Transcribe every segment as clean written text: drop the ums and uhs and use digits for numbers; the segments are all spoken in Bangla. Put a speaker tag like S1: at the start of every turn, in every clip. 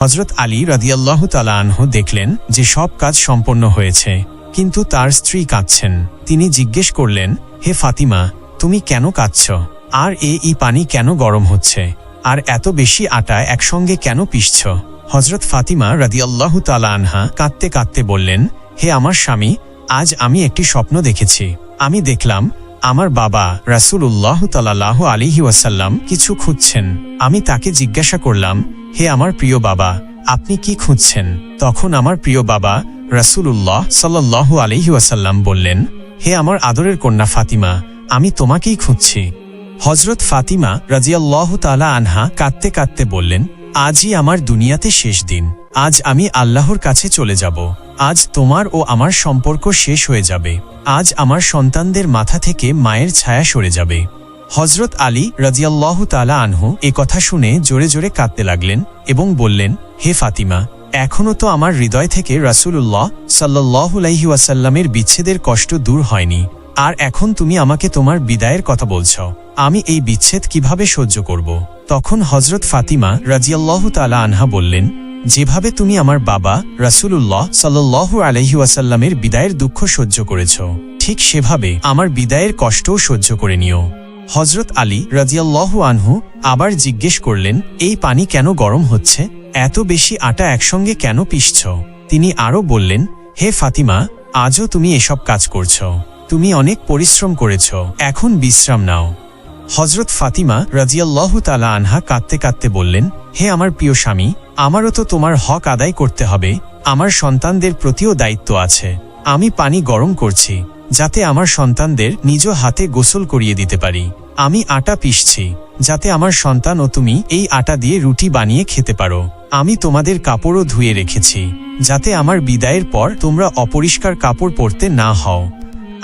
S1: হযরত আলী রাদিয়াল্লাহু তাআলা আনহু দেখলেন যে সব কাজ সম্পন্ন হয়েছে, কিন্তু তার স্ত্রী কাঁদছেন। তিনি জিজ্ঞেস করলেন, হে ফাতিমা, তুমি কেন কাঁদছ? আর এই পানি কেন গরম হচ্ছে? আর এত বেশি আটা একসঙ্গে কেন পিষছ? হযরত ফাতিমা রাদিয়াল্লাহু তাআলা আনহা কাঁদতে কাঁদতে বললেন, হে আমার স্বামী, আজ আমি একটি স্বপ্ন দেখেছি। আমি দেখলাম আমার বাবা রাসূলুল্লাহ সাল্লাল্লাহু আলাইহি ওয়াসাল্লাম কিছু খুঁজছেন। আমি তাকে জিজ্ঞাসা করলাম, হে আমার প্রিয় বাবা, আপনি কি খুঁজছেন? তখন আমার প্রিয় বাবা রাসূলুল্লাহ সাল্লাল্লাহু আলাইহি ওয়াসাল্লাম বললেন, হে আমার আদরের কন্যা ফাতিমা, আমি তোমাকেই খুঁজছি। হযরত ফাতিমা রাদিয়াল্লাহু তাআলা আনহা কাঁদতে কাঁদতে বললেন, আজই আমার দুনিয়াতে শেষ দিন। আজ আমি আল্লাহর কাছে চলে যাব। আজ তোমার ও আমার সম্পর্ক শেষ হয়ে যাবে। আজ আমার সন্তানদের মাথা থেকে মায়ের ছায়া সরে যাবে। হযরত আলী রাদিয়াল্লাহু তাআলা আনহু এ কথা শুনে জোরে জোরে কাঁদতে লাগলেন এবং বললেন, হে ফাতিমা, এখনও তো আমার হৃদয় থেকে রাসূলুল্লাহ সাল্লাল্লাহু আলাইহি ওয়াসাল্লামের বিচ্ছেদের কষ্ট দূর হয়নি। আর এখন তুমি আমাকে তোমার বিদায়ের কথা বলছ। আমি এই বিচ্ছেদ কিভাবে সহ্য করব? তখন হযরত ফাতিমা রাদিয়াল্লাহু তাআলা আনহা বললেন, যেভাবে তুমি আমার বাবা রাসূলুল্লাহ সাল্লাল্লাহু আলাইহি ওয়াসাল্লামের বিদায়ের দুঃখ সহ্য করেছ, ঠিক সেভাবে আমার বিদায়ের কষ্টও সহ্য করে নিও। হযরত আলী রাদিয়াল্লাহু আনহু আবার জিজ্ঞেস করলেন, এই পানি কেন গরম হচ্ছে? এত বেশি আটা একসঙ্গে কেন পিষছ? তিনি আরও বললেন, হে ফাতিমা, আজও তুমি এসব কাজ করছ। তুমি অনেক পরিশ্রম করেছ, এখন বিশ্রাম নাও। হযরত ফাতিমা রাদিয়াল্লাহু তাআলা আনহা কাঁদতে কাঁদতে বললেন, হে আমার প্রিয় স্বামী, আমারও তো তোমার হক আদায় করতে হবে। আমার সন্তানদের প্রতিও দায়িত্ব আছে। আমি পানি গরম করছি যাতে আমার সন্তানদের নিজ হাতে গোসল করিয়ে দিতে পারি। আমি আটা পিষছি যাতে আমার সন্তান ও তুমি এই আটা দিয়ে রুটি বানিয়ে খেতে পারো। আমি তোমাদের কাপড়ও ধুয়ে রেখেছি যাতে আমার বিদায়ের পর তোমরা অপরিষ্কার কাপড় পরতে না হও।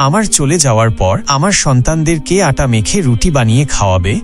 S1: আমার চলে যাওয়ার পর আমার সন্তানদের কে আটা মেখে রুটি বানিয়ে খাওয়াবে?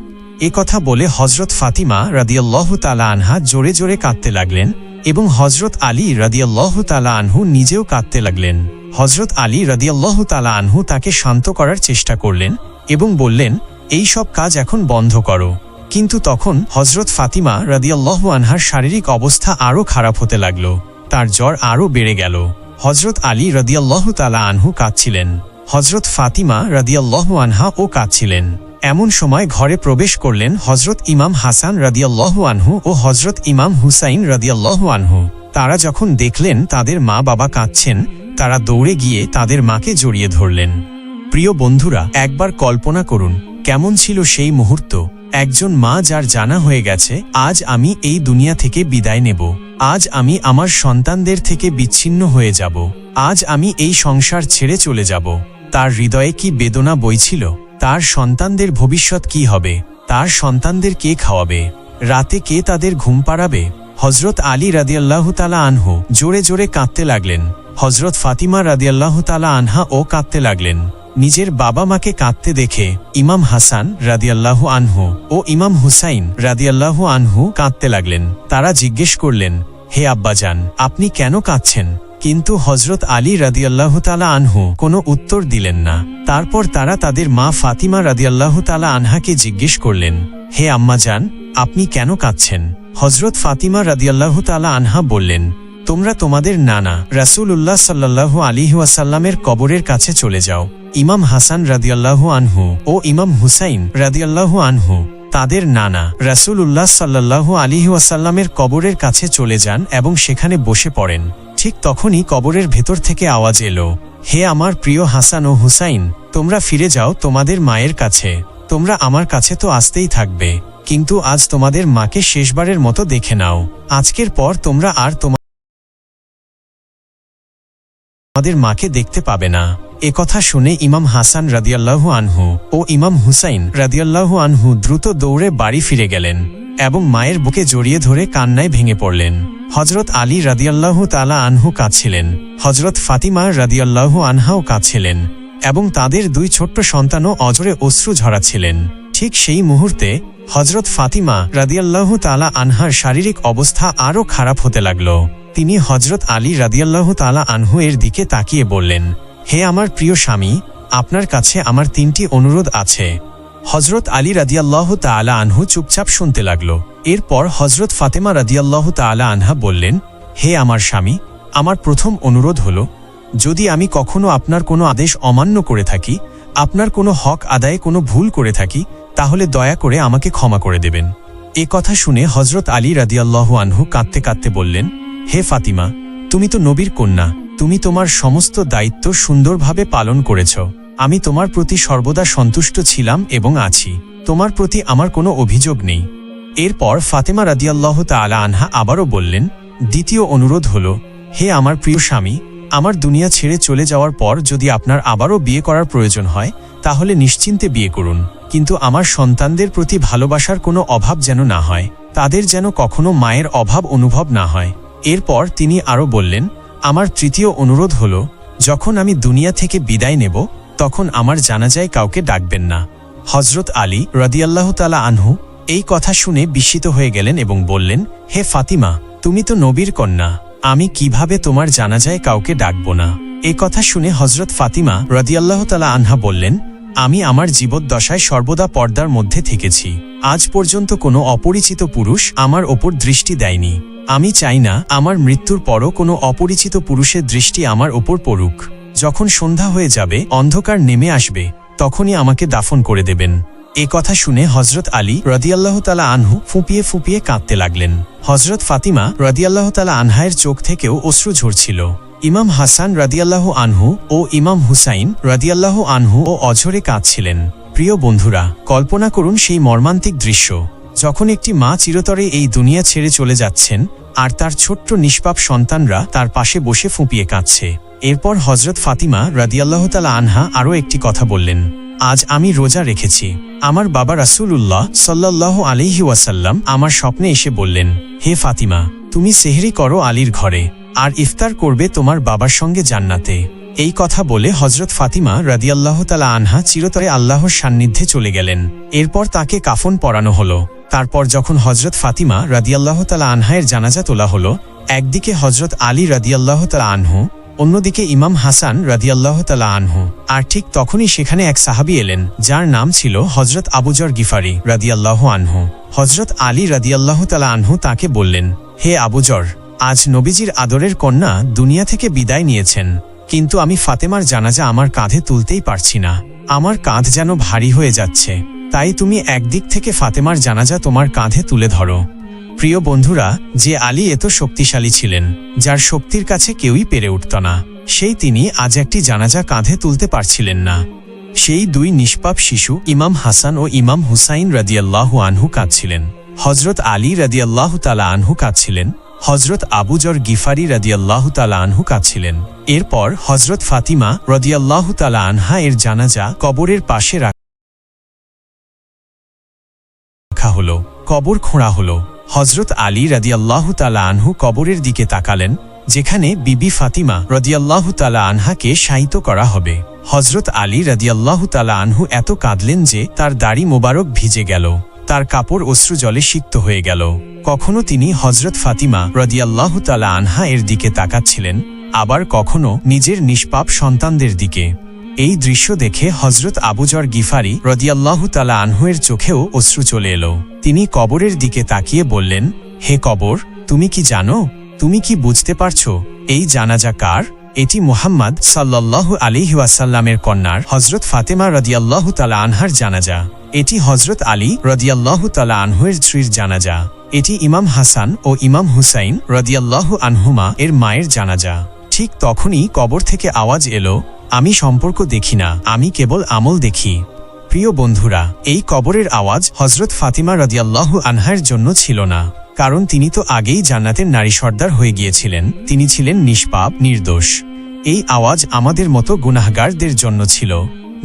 S1: এ কথা বলে হযরত ফাতিমা রাদিয়াল্লাহু তাআলা আনহা জোরে জোরে কাঁদতে লাগলেন এবং হযরত আলী রাদিয়াল্লাহু তাআলা আনহু নিজেও কাঁদতে লাগলেন। হযরত আলী রাদিয়াল্লাহু তাআলা আনহু তাকে শান্ত করার চেষ্টা করলেন এবং বললেন, এই সব কাজ এখন বন্ধ করো। কিন্তু তখন হযরত ফাতিমা রাদিয়াল্লাহু আনহার শারীরিক অবস্থা আরও খারাপ হতে লাগল। তার জ্বর আরও বেড়ে গেল। হযরত আলী রাদিয়াল্লাহু তাআলা আনহু কাঁদছিলেন। হযরত ফাতিমা রাদিয়াল্লাহু আনহা ও কাঁদছিলেন। এমন সময় ঘরে প্রবেশ করলেন হযরত ইমাম হাসান রাদিয়াল্লাহু আনহু ও হযরত ইমাম হুসাইন রাদিয়াল্লাহু আনহু। তারা যখন দেখলেন তাদের মা বাবা কাঁদছেন, তারা দৌড়ে গিয়ে তাদের মাকে জড়িয়ে ধরলেন। প্রিয় বন্ধুরা, একবার কল্পনা করুন কেমন ছিল সেই মুহূর্ত। একজন মা যার জানা হয়ে গেছে, আজ আমি এই দুনিয়া থেকে বিদায় নেব। আজ আমি আমার সন্তানদের থেকে বিচ্ছিন্ন হয়ে যাব। আজ আমি এই সংসার ছেড়ে চলে যাব। তার হৃদয়ে কি বেদনা বইছিল? তার সন্তানদের ভবিষ্যৎ কি হবে? তার সন্তানদের কে খাওয়াবে? রাতে কে তাদের ঘুম পাড়াবে? হযরত আলী রাদিয়াল্লাহু তাআলা আনহু জোরে জোরে কাঁদতে লাগলেন। হযরত ফাতিমা রাদিয়াল্লাহু তাআলা আনহা ও কাঁদতে লাগলেন। নিজের বাবা মাকে কাঁদতে দেখে ইমাম হাসান রাদিয়াল্লাহু আনহু ও ইমাম হুসাইন রাদিয়াল্লাহু আনহু কাঁদতে লাগলেন। তারা জিজ্ঞেস করলেন, হে আব্বাজান, আপনি কেন কাঁদছেন? কিন্তু হযরত আলী রাদিয়াল্লাহু তাআলা আনহু কোনো উত্তর দিলেন না। তারপর তারা তাদের মা ফাতিমা রাদিয়াল্লাহু তাআলা আনহাকে জিজ্ঞেস করলেন, হে আম্মাজান, আপনি কেন কাঁদছেন? হযরত ফাতিমা রাদিয়াল্লাহু তাআলা আনহা বললেন, তোমরা তোমাদের নানা রাসূলুল্লাহ সাল্লাল্লাহু আলাইহি ওয়াসাল্লামের কবরের কাছে চলে যাও। ইমাম হাসান রাদিয়াল্লাহু আনহু ও ইমাম হুসাইন রাদিয়াল্লাহু আনহু তাদের নানা রাসূলুল্লাহ সাল্লাল্লাহু আলাইহি ওয়াসাল্লামের কবরের কাছে চলে যান এবং সেখানে বসে পড়েন। ঠিক তখনই কবরের ভেতর থেকে আওয়াজ এলো, হে আমার প্রিয় হাসান ও হুসাইন, তোমরা ফিরে যাও তোমাদের মায়ের কাছে। তোমরা আমার কাছে তো আসতেই থাকবে, কিন্তু আজ তোমাদের মাকে শেষবারের মতো দেখে নাও। আজকের পর তোমরা আর তোমাদের মাকে দেখতে পাবে না। এ কথা শুনে ইমাম হাসান রাদিয়াল্লাহু আনহু ও ইমাম হুসাইন রাদিয়াল্লাহু আনহু দ্রুত দৌড়ে বাড়ি ফিরে গেলেন এবং মায়ের বুকে জড়িয়ে ধরে কান্নায় ভেঙে পড়লেন। হযরত আলী রাদিয়াল্লাহু তাআলা আনহু কাঁদছিলেন। হযরত ফাতিমা রাদিয়াল্লাহু আনহাও কাঁদছিলেন এবং তাদের দুই ছোট্ট সন্তানও অঝরে অশ্রু ঝরাচ্ছিলেন। ঠিক সেই মুহূর্তে হযরত ফাতিমা রাদিয়াল্লাহু তাআলা আনহার শারীরিক অবস্থা আরও খারাপ হতে লাগল। তিনি হযরত আলী রাদিয়াল্লাহু তাআলা আনহু এর দিকে তাকিয়ে বললেন, হে আমার প্রিয় স্বামী, আপনার কাছে আমার 3টি অনুরোধ আছে। হযরত আলী রাদিয়াল্লাহু তাআলা আনহু চুপচাপ শুনতে লাগল। এরপর হজরত ফাতেমা রাদিয়াল্লাহু তাআলা আনহা বললেন, হে আমার স্বামী, আমার প্রথম অনুরোধ হল, যদি আমি কখনো আপনার কোনো আদেশ অমান্য করে থাকি, আপনার কোনো হক আদায়ে কোনো ভুল করে থাকি, তাহলে দয়া করে আমাকে ক্ষমা করে দেবেন। এ কথা শুনে হজরত আলী রাদিয়াল্লাহু আনহু কাঁদতে কাঁদতে বললেন, হে ফাতিমা, তুমি তো নবীর কন্যা, তুমি তোমার সমস্ত দায়িত্ব সুন্দরভাবে পালন করেছ। আমি তোমার প্রতি সর্বদা সন্তুষ্ট ছিলাম এবং আছি। তোমার প্রতি আমার কোনো অভিযোগ নেই। এরপর ফাতেমা রাদিয়াল্লাহু তাআলা আনহা আবারও বললেন, দ্বিতীয় অনুরোধ হল, হে আমার প্রিয় স্বামী, আমার দুনিয়া ছেড়ে চলে যাওয়ার পর যদি আপনার আবারও বিয়ে করার প্রয়োজন হয়, তাহলে নিশ্চিন্তে বিয়ে করুন, কিন্তু আমার সন্তানদের প্রতি ভালোবাসার কোনো অভাব যেন না হয়, তাদের যেন কখনো মায়ের অভাব অনুভব না হয়। এরপর তিনি আরও বললেন, আমার তৃতীয় অনুরোধ হল, যখন আমি দুনিয়া থেকে বিদায় নেব, তখন আমার জানাজায় কাউকে ডাকবেন না। হজরত আলী রাদিয়াল্লাহু তাআলা আনহু এই কথা শুনে বিস্মিত হয়ে গেলেন এবং বললেন, হে ফাতিমা, তুমি তো নবীর কন্যা, আমি কিভাবে তোমার জানাজায় কাউকে ডাকব না? এই কথা শুনে হজরত ফাতিমা রাদিয়াল্লাহু তাআলা আনহা বললেন, আমি আমার জীবদ্দশায় সর্বদা পর্দার মধ্যে থেকেছি। আজ পর্যন্ত কোনো অপরিচিত পুরুষ আমার ওপর দৃষ্টি দেয়নি। আমি চাই না আমার মৃত্যুর পরও কোনো অপরিচিত পুরুষের দৃষ্টি আমার ওপর পড়ুক। যখন সন্ধ্যা হয়ে যাবে, অন্ধকার নেমে আসবে, তখনই আমাকে দাফন করে দেবেন। এ কথা শুনে হজরত আলী রাদিয়াল্লাহু তাআলা আনহু ফুঁপিয়ে ফুঁপিয়ে কাঁদতে লাগলেন। হজরত ফাতিমা রাদিয়াল্লাহু তাআলা আনহায়ের চোখ থেকেও অশ্রু ঝরছিল। ইমাম হাসান রাদিয়াল্লাহু আনহু ও ইমাম হুসাইন রাদিয়াল্লাহু আনহু ও অঝরে কাঁদছিলেন। প্রিয় বন্ধুরা, কল্পনা করুন সেই মর্মান্তিক দৃশ্য, যখন একটি মা চিরতরে এই দুনিয়া ছেড়ে চলে যাচ্ছেন, আর তার ছোট্ট নিষ্পাপ সন্তানরা তার পাশে বসে ফুঁপিয়ে কাঁদছে। এরপর হজরত ফাতিমা রাদিয়াল্লাহু তাআলা আনহা আরও একটি কথা বললেন, আজ আমি রোজা রেখেছি। আমার বাবা রাসূলুল্লাহ সাল্লাল্লাহু আলাইহি ওয়াসাল্লাম আমার স্বপ্নে এসে বললেন, হে ফাতিমা, তুমি সেহরি করো আলীর ঘরে, আর ইফতার করবে তোমার বাবার সঙ্গে জান্নাতে। এই কথা বলে হজরত ফাতিমা রাদিয়াল্লাহু তাআলা আনহা চিরতরে আল্লাহর সান্নিধ্যে চলে গেলেন। এরপর তাকে কাফন পরানো হলো। তারপর যখন হজরত ফাতিমা রাদিয়াল্লাহু তাআলা আনহায়ের জানাজা তোলা হলো, একদিকে হজরত আলী রাদিয়াল্লাহু তাআলা আনহু, অন্যদিকে ইমাম হাসান রাদিয়াল্লাহু তাআলা আনহু। আর ঠিক তখনই সেখানে এক সাহাবী এলেন, যার নাম ছিল হজরত আবু যর গিফারি রাদিয়াল্লাহু আনহু। হজরত আলী রাদিয়াল্লাহু তাআলা আনহু তাকে বললেন, হে আবু যর, আজ নবীজির আদরের কন্যা দুনিয়া থেকে বিদায় নিয়েছেন, কিন্তু আমি ফাতেমার জানাজা আমার কাঁধে তুলতেই পারছি না। আমার কাঁধ যেন ভারী হয়ে যাচ্ছে। তাই তুমি একদিক থেকে ফাতেমার জানাজা তোমার কাঁধে তুলে ধরো। প্রিয় বন্ধুরা, যে আলী এত শক্তিশালী ছিলেন, যার শক্তির কাছে কেউই পেরে উঠত না, সেই তিনি আজ একটি জানাজা কাঁধে তুলতে পারছিলেন না। সেই দুই নিষ্পাপ শিশু ইমাম হাসান ও ইমাম হুসাইন রাদিয়াল্লাহু আনহু কাঁদছিলেন। হজরত আলী রাদিয়াল্লাহু তাআলা আনহু কাঁদছিলেন। হজরত আবু যর গিফারি রাদিয়াল্লাহু তাআলা আনহু কাঁদছিলেন। এরপর হজরত ফাতিমা রাদিয়াল্লাহু তাআলা আনহা এর জানাজা কবরের পাশে রাখা হলো। কবর খোঁড়া হলো। হজরত আলী রাদিয়াল্লাহু তাআলা আনহু কবরের দিকে তাকালেন, যেখানে বিবি ফাতিমা রাদিয়াল্লাহু তাআলা আনহাকে শায়িত করা হবে। হজরত আলী রাদিয়াল্লাহু তাআলা আনহু এত কাঁদলেন যে তার দাড়ি মোবারক ভিজে গেল, তার কাপড় অশ্রু জলে সিক্ত হয়ে গেল। কখনো তিনি হজরত ফাতিমা রাদিয়াল্লাহু তাআলা আনহা এর দিকে তাকাচ্ছিলেন, আবার কখনো নিজের নিষ্পাপ সন্তানদের দিকে। এই দৃশ্য দেখে হজরত আবু যর গিফারি রাদিয়াল্লাহু তাআলা আনহু এর চোখেও অশ্রু চলে এলো। তিনি কবরের দিকে তাকিয়ে বললেন, হে কবর, তুমি কি জানো, তুমি কি বুঝতে পারছো এই জানাজা কার? এটি মুহাম্মদ সাল্লাল্লাহু আলাইহি ওয়াসাল্লামের কন্যার হজরত ফাতেমা রাদিয়াল্লাহু তাআলা আনহার জানাজা। এটি হজরত আলী রাদিয়াল্লাহু তাআলা আনহুর স্ত্রীর জানাজা। এটি ইমাম হাসান ও ইমাম হুসাইন রাদিয়াল্লাহু আনহুমা এর মায়ের জানাজা। ঠিক তখনই কবর থেকে আওয়াজ এলো, আমি সম্পর্ক দেখি না, আমি কেবল আমল দেখি। প্রিয় বন্ধুরা, এই কবরের আওয়াজ হজরত ফাতিমা রাদিয়াল্লাহু আনহার জন্য ছিল না, কারণ তিনি তো আগেই জান্নাতের নারী সর্দার হয়ে গিয়েছিলেন। তিনি ছিলেন নিষ্পাপ, নির্দোষ। এই আওয়াজ আমাদের মতো গুনাহগারদের জন্য ছিল,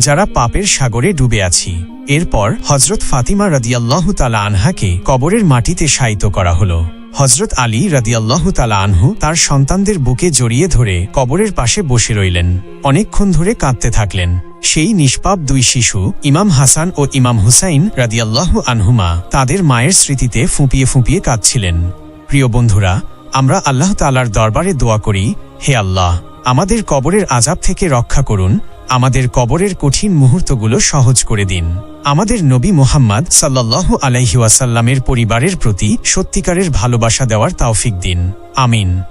S1: যারা পাপের সাগরে ডুবে আছি। এরপর হজরত ফাতিমা রাদিয়াল্লাহু তাআলা আনহাকে কবরের মাটিতে শায়িত করা হলো। হজরত আলী রাদিয়াল্লাহু তাআলা আনহু তার সন্তানদের বুকে জড়িয়ে ধরে কবরের পাশে বসে রইলেন। অনেকক্ষণ ধরে কাঁদতে থাকলেন। সেই নিষ্পাপ দুই শিশু ইমাম হাসান ও ইমাম হুসাইন রাদিয়াল্লাহু আনহুমা তাদের মায়ের স্মৃতিতে ফুঁপিয়ে ফুঁপিয়ে কাঁদছিলেন। প্রিয় বন্ধুরা, আমরা আল্লাহ তাআলার দরবারে দোয়া করি, হে আল্লাহ, আমাদের কবরের আযাব থেকে রক্ষা করুন, আমাদের কবরের কঠিন মুহূর্তগুলো সহজ করে দিন। আমাদের নবী মুহাম্মদ সাল্লাল্লাহু আলাইহি ওয়াসাল্লামের পরিবারের প্রতি সত্যিকারের ভালোবাসা দেওয়ার তৌফিক দিন। আমিন।